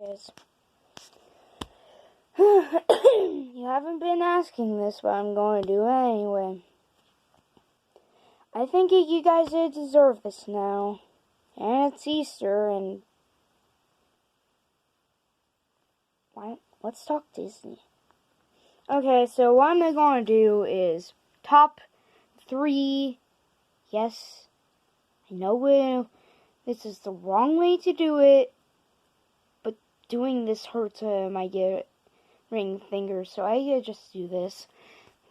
Yes. You haven't been asking this, but I'm going to do it anyway. I think you guys deserve this now. And it's Easter, and... Let's talk Disney. Okay, so what I'm going to do is top 3. Yes, I know this is the wrong way to do it, but doing this hurts my ring finger, so I just do this.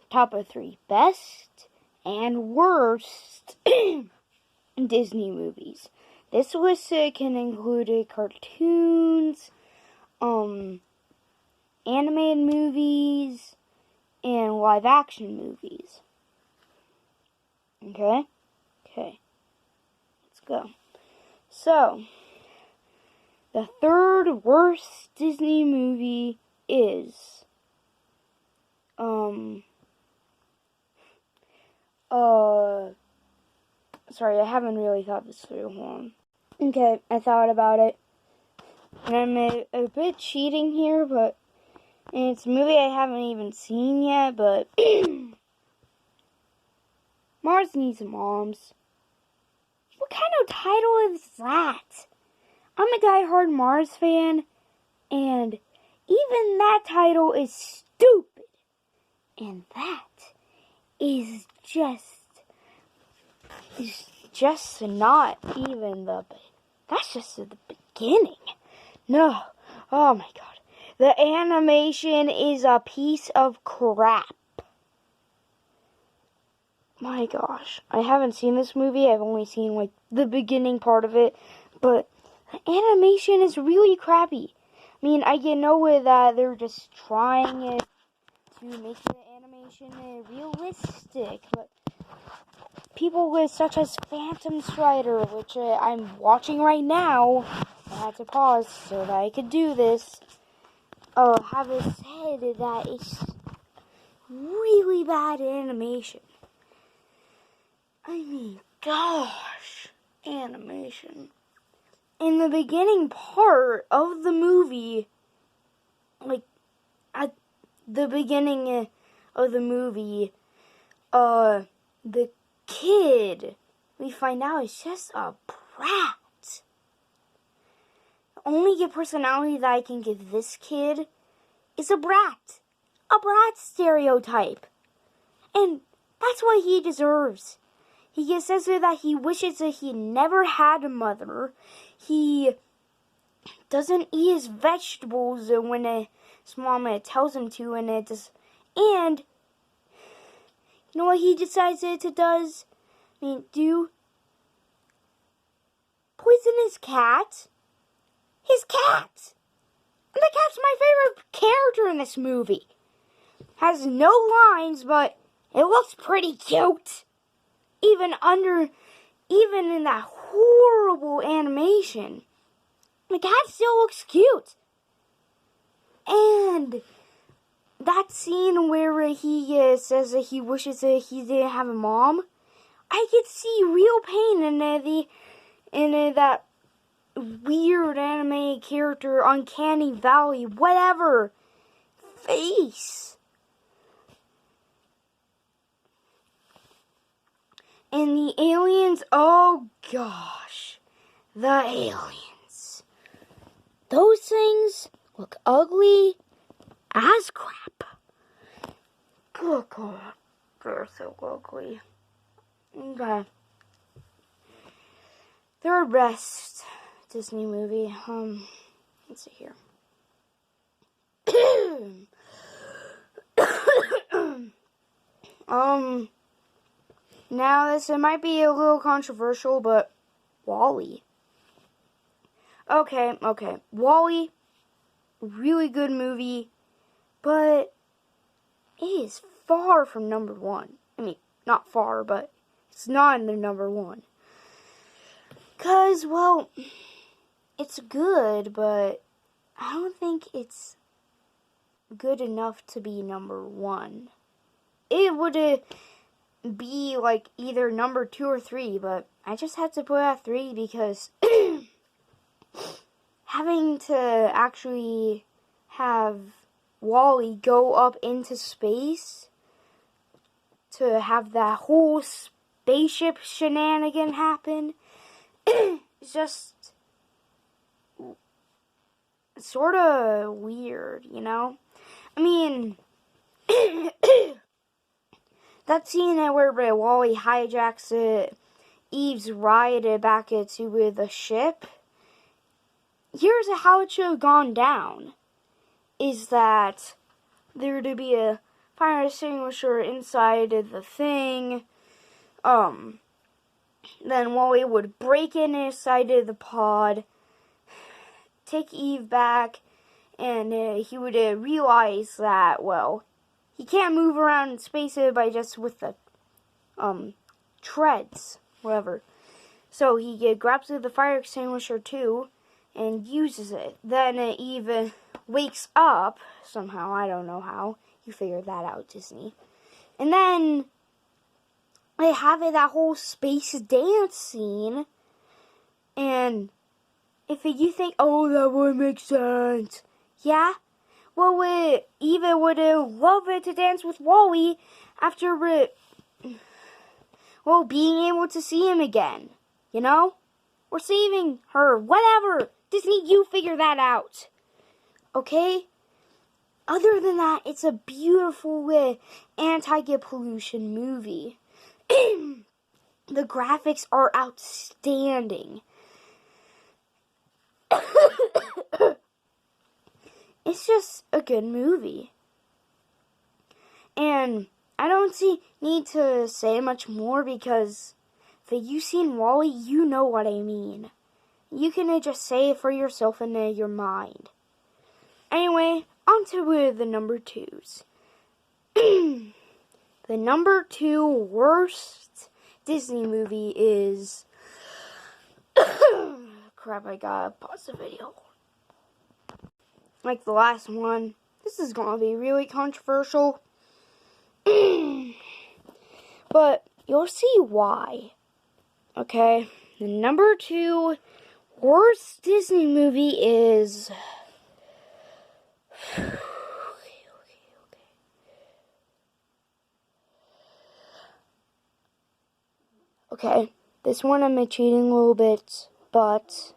Top of 3 best and worst Disney movies. This list can include cartoons, animated movies, and live action movies. Okay? Okay. Let's go. So, the third worst Disney movie is, sorry, I haven't really thought this through. Hold on. Okay, I thought about it. And I'm a bit cheating here, but it's a movie I haven't even seen yet, but Mars Needs Moms. What kind of title is that? I'm a diehard Mars fan, and even that title is stupid. And that is just not even that's just the beginning. No, oh my god. The animation is a piece of crap. My gosh, I haven't seen this movie. I've only seen like the beginning part of it, but the animation is really crappy. I mean, I know that they're just trying to make the animation realistic, but people such as Phantom Strider, which I'm watching right now, I had to pause so that I could do this, have said that it's really bad animation. I mean, gosh, animation. In the beginning part of the movie, like, at the beginning of the movie, the kid, we find out, is just a brat. The only good personality that I can give this kid is a brat. A brat stereotype. And that's what he deserves. He says that he wishes that he never had a mother. He doesn't eat his vegetables when his mom tells him to, and you know what he decides do? Poison his cat. His cat! And the cat's my favorite character in this movie. Has no lines, but it looks pretty cute. Even in that horrible animation, the cat still looks cute. And that scene where he says that he wishes that he didn't have a mom, I could see real pain in that weird anime character, Uncanny Valley, whatever, face. And the aliens, oh gosh, the aliens. Those things look ugly as crap. Good God, they're so ugly. Okay. Third best Disney movie. Let's see here. Now this might be a little controversial, but WALL-E. Okay. WALL-E, really good movie, but it is far from number 1. I mean, not far, but it's not in the number 1. 'Cause, well, it's good, but I don't think it's good enough to be number 1. It would be like either number 2 or 3, but I just had to put it at 3 because having to actually have Wally go up into space to have that whole spaceship shenanigan happen is just sort of weird, you know? I mean, that scene where Wally hijacks Eve's ride back to the ship, here's how it should have gone down. Is that there to be a fire extinguisher inside the thing. Then Wally would break in inside of the pod, take Eve back, and he would realize that, well, he can't move around in space by just with the treads, whatever. So he grabs the fire extinguisher too and uses it. Then Eve wakes up somehow. I don't know how. You figured that out, Disney. And then they have that whole space dance scene. And if you think, oh, that would make sense. Yeah? Well, Eva would love it to dance with Wally after, being able to see him again. You know? Or saving her. Whatever. Disney, you figure that out. Okay? Other than that, it's a beautiful anti-pollution movie. The graphics are outstanding. It's just a good movie. And I don't need to say much more because if you've seen WALL-E, you know what I mean. You can just say it for yourself in your mind. Anyway, on to the number twos. The number 2 worst Disney movie is... Crap, I gotta pause the video. Like the last one, this is gonna be really controversial. But you'll see why. Okay, the number 2 worst Disney movie is... Okay, this one I'm cheating a little bit, but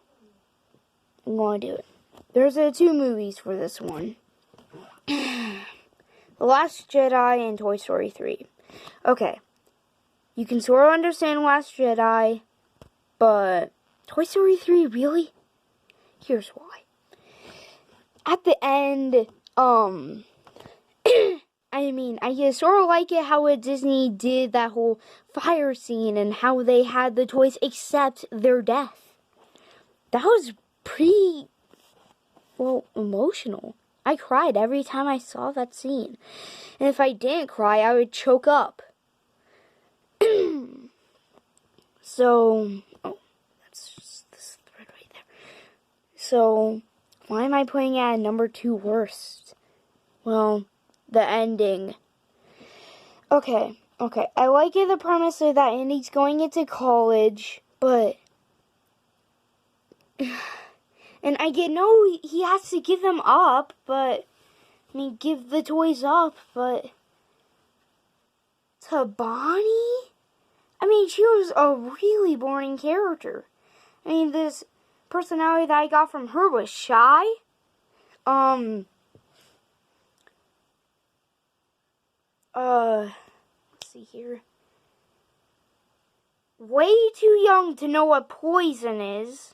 I'm going to do it. There's 2 movies for this one. The Last Jedi and Toy Story 3. Okay, you can sort of understand Last Jedi, but Toy Story 3, really? Here's why. At the end, I sort of like it how Disney did that whole fire scene and how they had the toys accept their death. That was pretty, emotional. I cried every time I saw that scene. And if I didn't cry, I would choke up. So, that's just this thread right there. So, why am I putting it at number 2 worst? Well, the ending. Okay. I like the premise of that Andy's going into college, but... And I get, no, he has to give them up, but... give the toys up, but... To Bonnie? She was a really boring character. This personality that I got from her was shy. Let's see here. Way too young to know what poison is.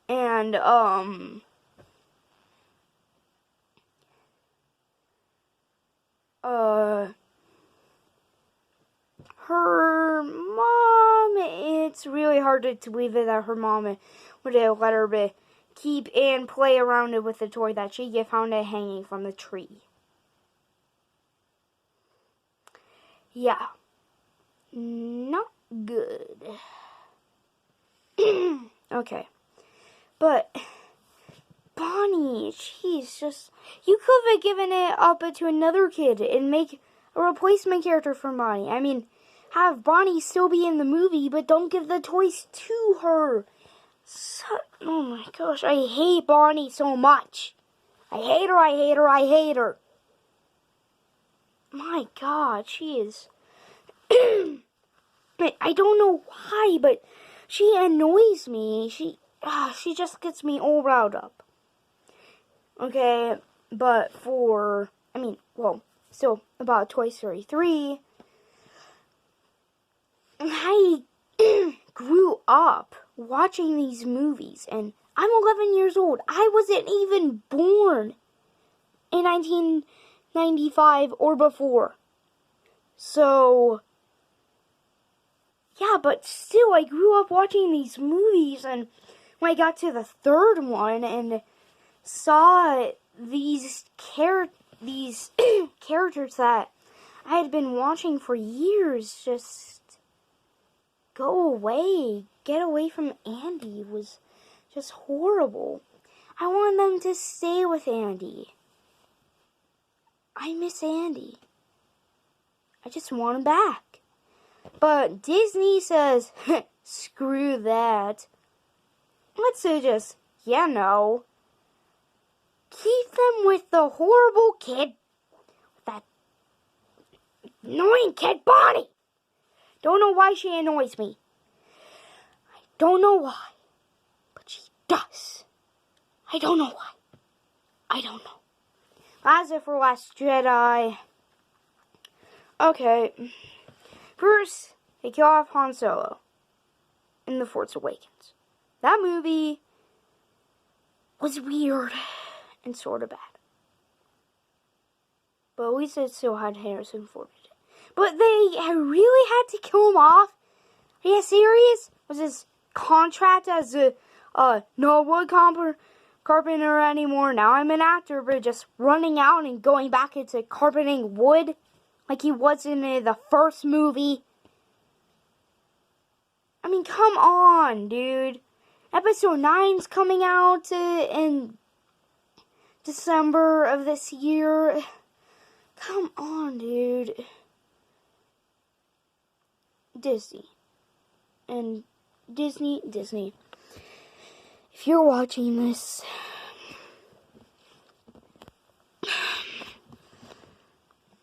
And, her mom, it's really hard to believe that her mom would let her keep and play around with the toy that she found hanging from the tree. Yeah. Not good. Okay. But Bonnie, she's just... You could have given it up to another kid and make a replacement character for Bonnie. Have Bonnie still be in the movie, but don't give the toys to her. Oh my gosh, I hate Bonnie so much. I hate her, I hate her, I hate her. My God, she is... I don't know why, but she annoys me. She just gets me all riled up. Okay, but still about Toy Story 3, I grew up watching these movies, and I'm 11 years old. I wasn't even born in 1995 or before. So, yeah, but still, I grew up watching these movies, and when I got to the third one and saw these characters that I had been watching for years just go away, get away from Andy, was just horrible. I want them to stay with Andy. I miss Andy. I just want him back. But Disney says, screw that. Let's just, keep them with the horrible kid. That annoying kid, Bonnie. Don't know why she annoys me. I don't know why. But she does. I don't know why. I don't know. As if for Last Jedi. Okay. First, they kill off Han Solo in The Force Awakens. That movie was weird and sort of bad. But at least it still had Harrison Ford in it. But they really had to kill him off? Are you serious? Was his contract as no wood carpenter anymore? Now I'm an actor, but just running out and going back into carpenting wood like he was in the first movie? I mean, come on, dude. Episode 9's coming out in December of this year. Come on, dude. Disney. And Disney. If you're watching this,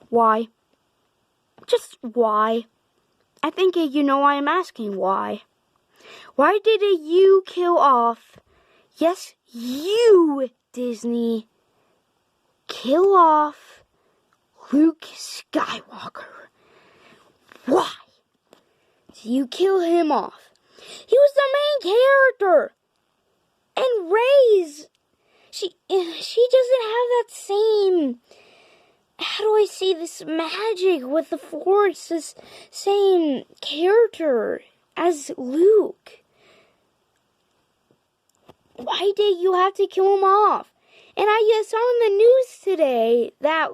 why? Just why? I think you know why I'm asking why. Why did you kill off, yes, you, Disney, kill off Luke Skywalker? Why did you kill him off? He was the main character. And Rey's, she doesn't have that same, how do I say this, magic with the Force, this same character as Luke. Why did you have to kill him off? And I saw in the news today that,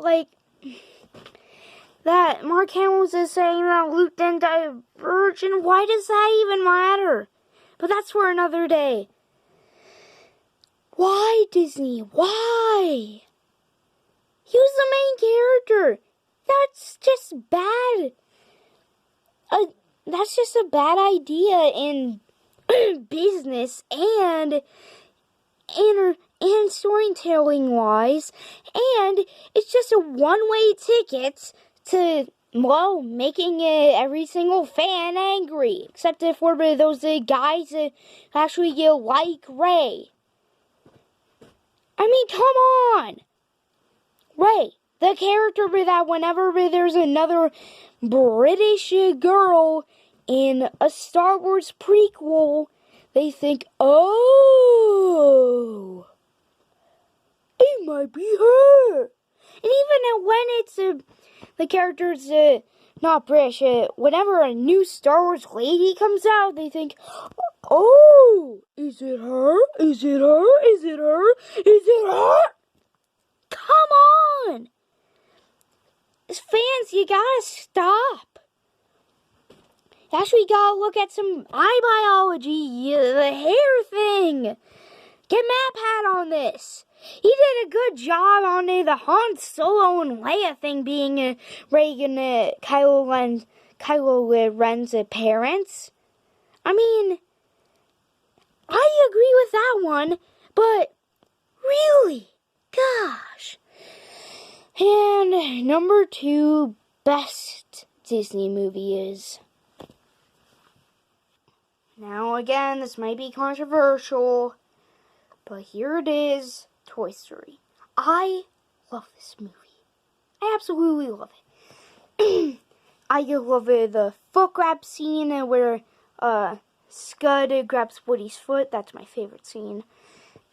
that Mark Hamill was just saying that Luke didn't die of virgin. Why does that even matter? But that's for another day. Why, Disney? Why? He was the main character. That's just bad. That's just a bad idea in business and storytelling wise. And it's just a one-way ticket to, making every single fan angry. Except for those guys that actually like Rey. I mean, come on. Rey, the character that whenever there's another British girl in a Star Wars prequel, they think, oh, it might be her. And even when it's the character's not British, whenever a new Star Wars lady comes out, they think, oh, is it her? Is it her? Is it her? Is it her? Come on! As fans, you gotta stop. You actually gotta look at some eye biology, the hair thing. Get Pat on this. He did a good job on the Han Solo and Leia thing being Reagan, Kylo Ren's parents. I mean, I agree with that one, but really, gosh. And number 2 best Disney movie is... Now again, this might be controversial, but here it is, Toy Story. I love this movie. I absolutely love it. I love the foot grab scene where Scud grabs Woody's foot. That's my favorite scene.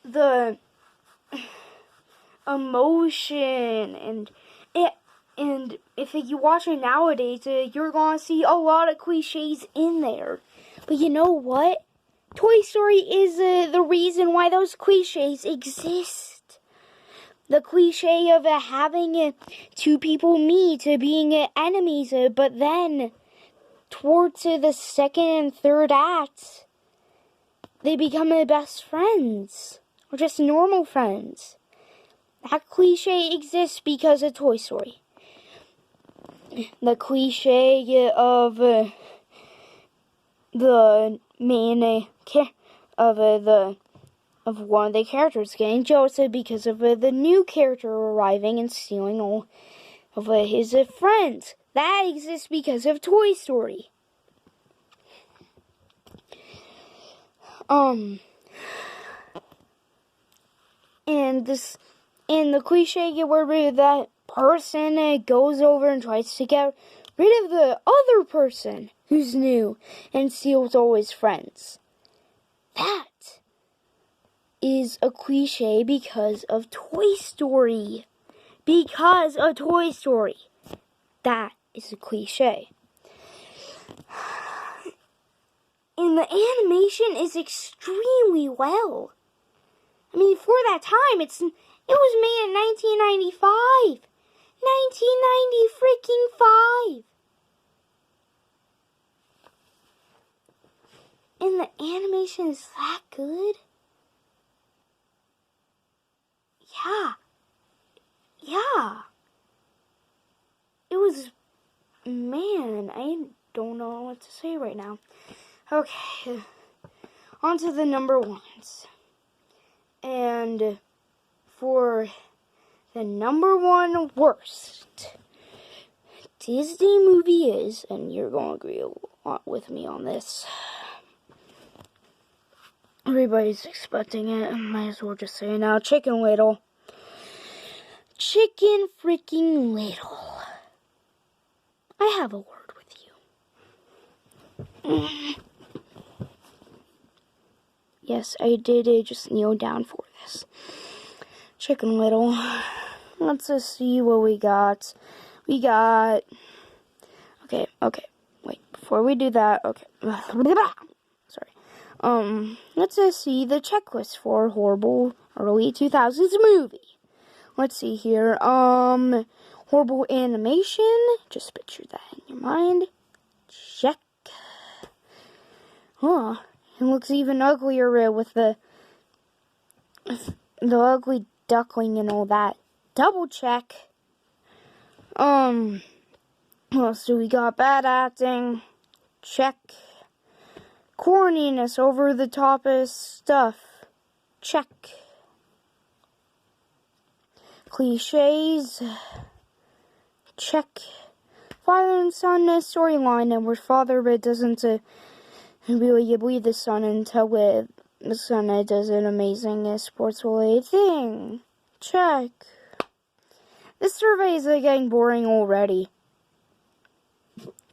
The emotion and if you watch it nowadays, you're gonna see a lot of cliches in there. But you know what? Toy Story is the reason why those cliches exist. The cliche of having 2 people meet, being enemies, but then towards the second and third acts, they become best friends, or just normal friends. That cliche exists because of Toy Story. The cliche of the main of one of the characters getting jealous because of the new character arriving and stealing all of his friends. That exists because of Toy Story. And the cliche where that person goes over and tries to get rid of the other person who's new and steals all his friends. That is a cliche because of Toy Story. Because of Toy Story. That is a cliche. And the animation is extremely well. I mean, for that time, it was made in 1995. 1990 freaking 5. And the animation is that good? Yeah. It was, man, I don't know what to say right now. Okay, on to the number 1s. And for the number 1 worst Disney movie is, and you're going to agree a lot with me on this. Everybody's expecting it. I might as well just say it now. Chicken Little. Chicken freaking Little. I have a word with you. Yes, I did just kneel down for this. Chicken Little. Let's just see what we got. Okay. Wait, before we do that, okay. Sorry. Let's just see the checklist for horrible early 2000s movie. Let's see here. Horrible animation. Just picture that in your mind. Check. Huh. It looks even uglier with the ugly duckling and all that. Double check. What else do we got? Bad acting. Check. Corniness, over the top stuff. Check. Cliches. Check. Father and son storyline, and where father doesn't really believe the son until the son does an amazing sports-related thing. Check. This survey is getting boring already.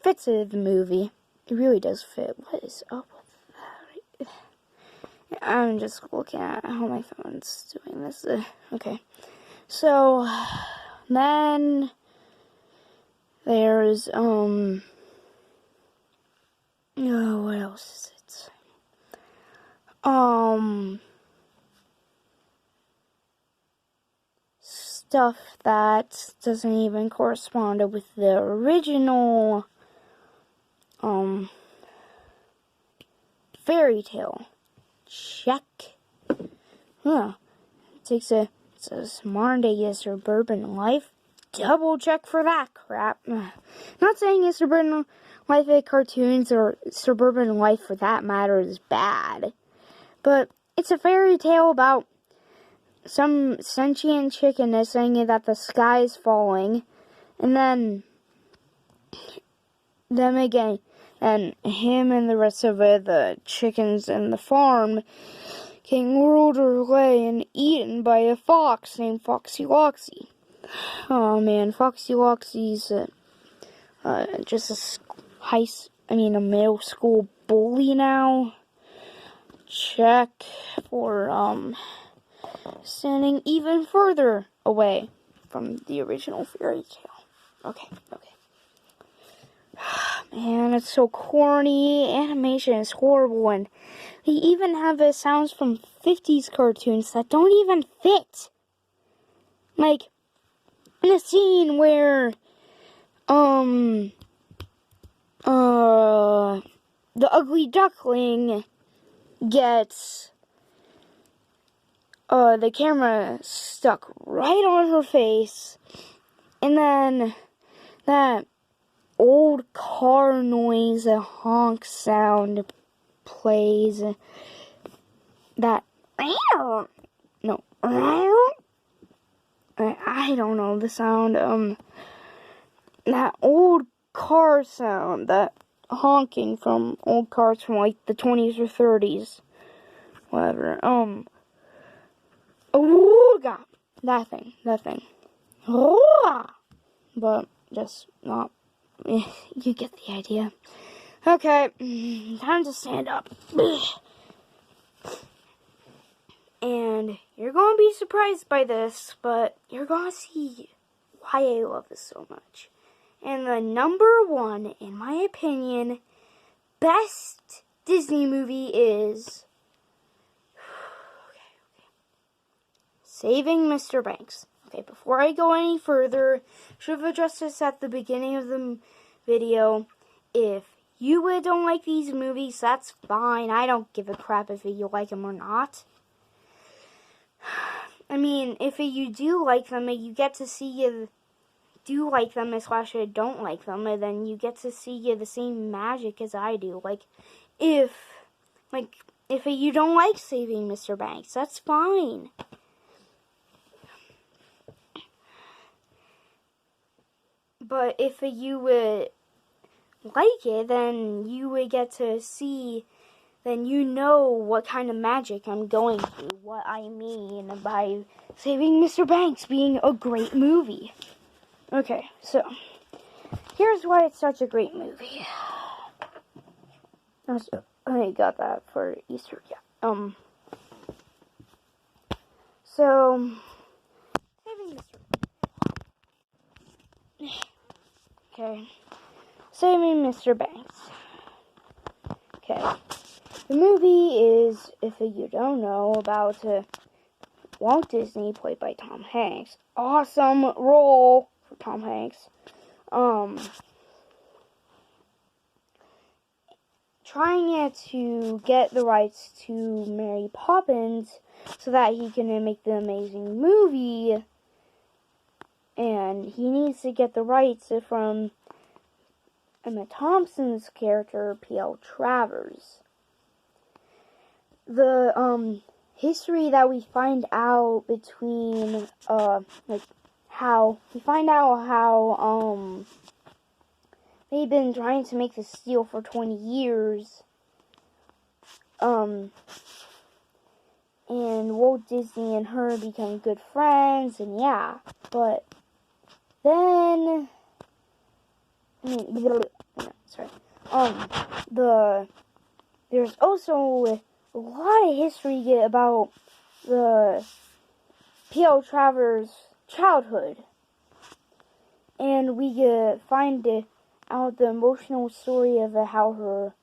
Fits the movie. It really does fit. What is up with that? I'm just looking at how my phone's doing this. Okay. So, then there's, oh, what else is it? Stuff that doesn't even correspond with the original, fairy tale. Check. It's a modern day suburban life. Double check for that crap. Not saying suburban life cartoons or suburban life for that matter is bad. But it's a fairy tale about some sentient chicken is saying that the sky is falling, and then them again, and him and the rest of the chickens in the farm getting whirled away and eaten by a fox named Foxy Loxy. Oh man, Foxy Loxy's just a middle school bully now. Check for standing even further away from the original fairy tale. Okay. Man, it's so corny. Animation is horrible, and they even have the sounds from 50s cartoons that don't even fit. Like, in a scene where, the ugly duckling gets, the camera stuck right on her face, and then that old car noise, a honk sound plays. That I don't know the sound. That old car sound, that honking from old cars from like the 20s or 30s, whatever. Oh god, that thing. Oh, but just not. You get the idea. Okay, time to stand up. And you're gonna be surprised by this, but you're gonna see why I love this so much. And the number one, in my opinion, best Disney movie is Saving Mr. Banks. Okay, before I go any further, should have addressed this at the beginning of the video. If you don't like these movies, that's fine. I don't give a crap if you like them or not. I mean, if you do like them, you get to see you do like them slash don't like them, and then you get to see the same magic as I do. If you don't like Saving Mr. Banks, that's fine. But if you would like it, then you would get to see, then you know what kind of magic I'm going through, what I mean by Saving Mr. Banks being a great movie. Okay, so here's why it's such a great movie. I got that for Easter, yeah. So Saving Mr. Okay. Saving Mr. Banks. Okay. The movie is, if you don't know, about Walt Disney, played by Tom Hanks. Awesome role for Tom Hanks. Trying to get the rights to Mary Poppins so that he can make the amazing movie. And he needs to get the rights from Emma Thompson's character, P.L. Travers. The history that we find out between how they've been trying to make this deal for 20 years. And Walt Disney and her become good friends, and yeah, but then there's also a lot of history about the P.L. Travers' childhood, and we find out the emotional story of how her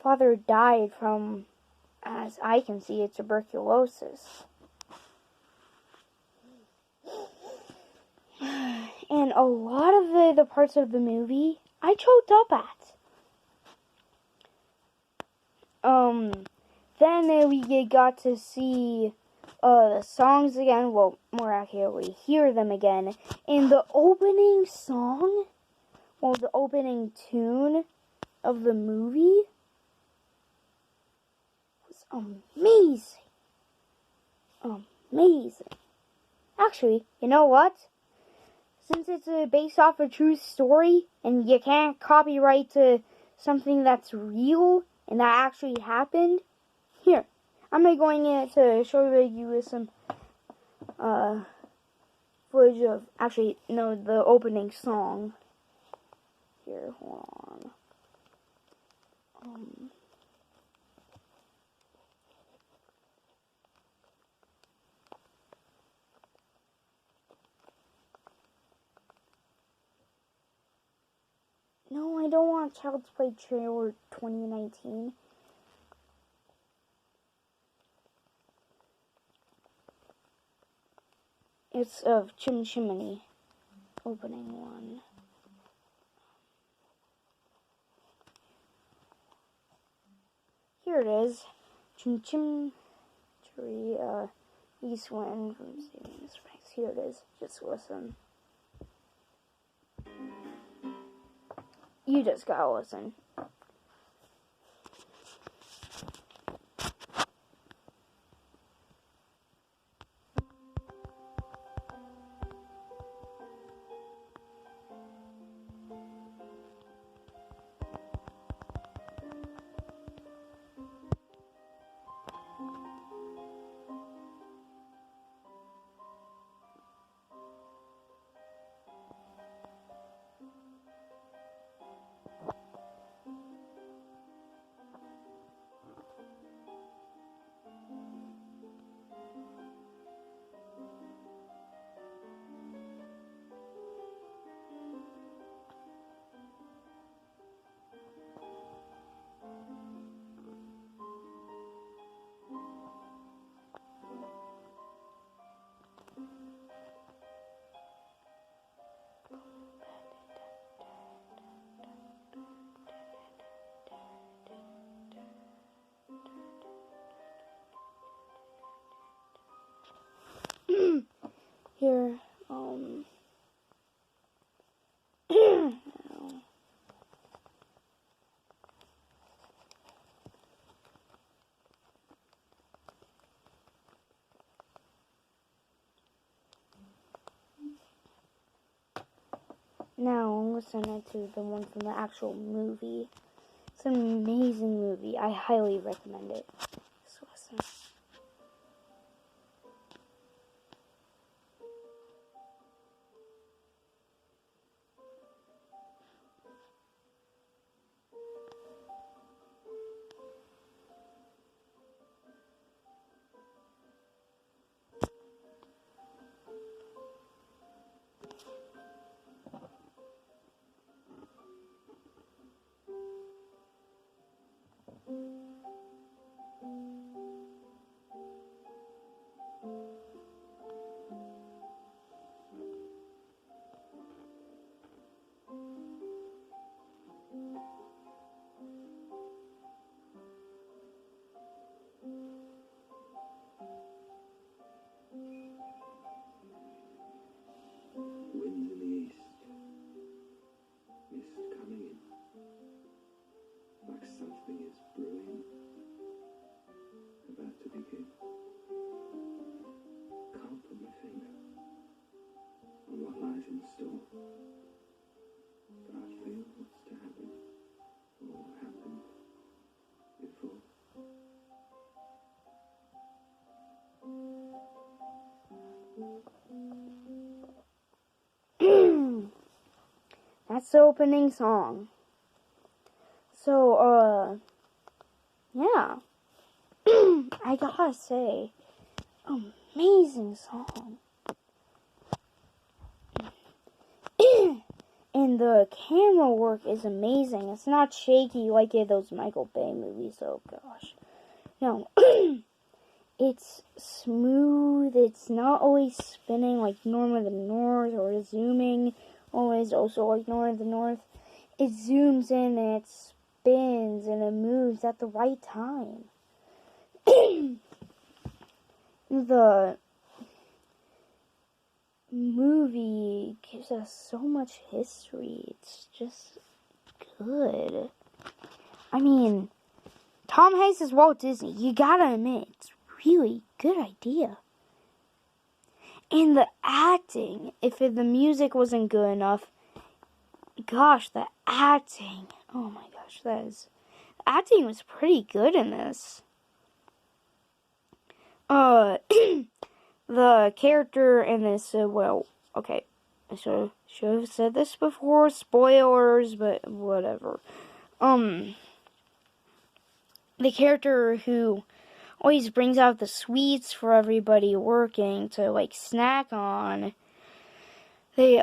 father died from, as I can see, tuberculosis. And a lot of the parts of the movie I choked up at. Then we got to see the songs again, well, more accurately, hear them again. And the opening song, well, the opening tune of the movie was amazing. Amazing. Actually, you know what? Since it's based off a true story, and you can't copyright something that's real and that actually happened, here, I'm going to show you some footage of, actually, no, the opening song. Here, hold on. No, I don't want Child's Play trailer 2019. It's of Chim Chimney, opening one. Here it is. Chim Chim Tree, East Wind from Saving Springs. Here it is. Just listen. You just gotta listen. Here, now listen to the one from the actual movie. It's an amazing movie. I highly recommend it. Just listen. Wind in the east, mist coming in, like something is brewing, about to begin. Can't put my finger on what lies in store, but I feel what's to happen, or happened before. That's the opening song. So, yeah. I gotta say, amazing song. And the camera work is amazing. It's not shaky like in those Michael Bay movies. Oh gosh. No. It's smooth. It's not always spinning like North of the North, or zooming always also like North of the North. It zooms in and it spins and it moves at the right time. The movie gives us so much history. It's just good. I mean, Tom Hanks is Walt Disney. You gotta admit, it's really good idea. And the acting, if the music wasn't good enough, gosh, the acting. Oh my gosh, the acting was pretty good in this. The character in this, well, okay, I should have said this before, spoilers, but whatever. The character who always brings out the sweets for everybody working to, like, snack on, they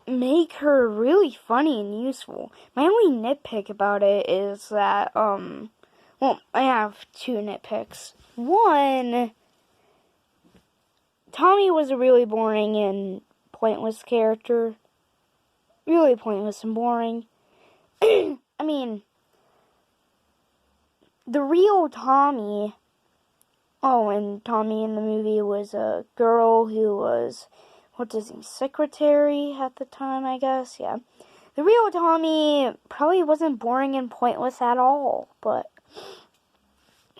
make her really funny and useful. My only nitpick about it is that, well, I have two nitpicks. One, Tommy was a really boring and pointless character. Really pointless and boring. I mean, the real Tommy, and Tommy in the movie was a girl who was, secretary at the time, I guess, yeah. The real Tommy probably wasn't boring and pointless at all, but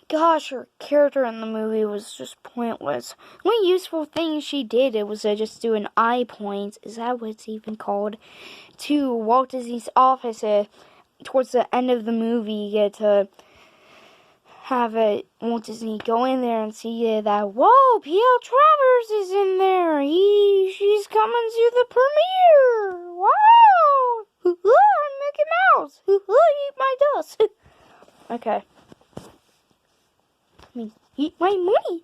gosh, her character in the movie was just pointless. The only useful thing she did was just do an eye point, is that what it's even called, to Walt Disney's office towards the end of the movie. You get to have Walt Disney go in there and see that, whoa, P.L. Travers is in there. She's coming to the premiere. Wow. I'm Mickey Mouse. Eat my dust. Okay. Eat my money.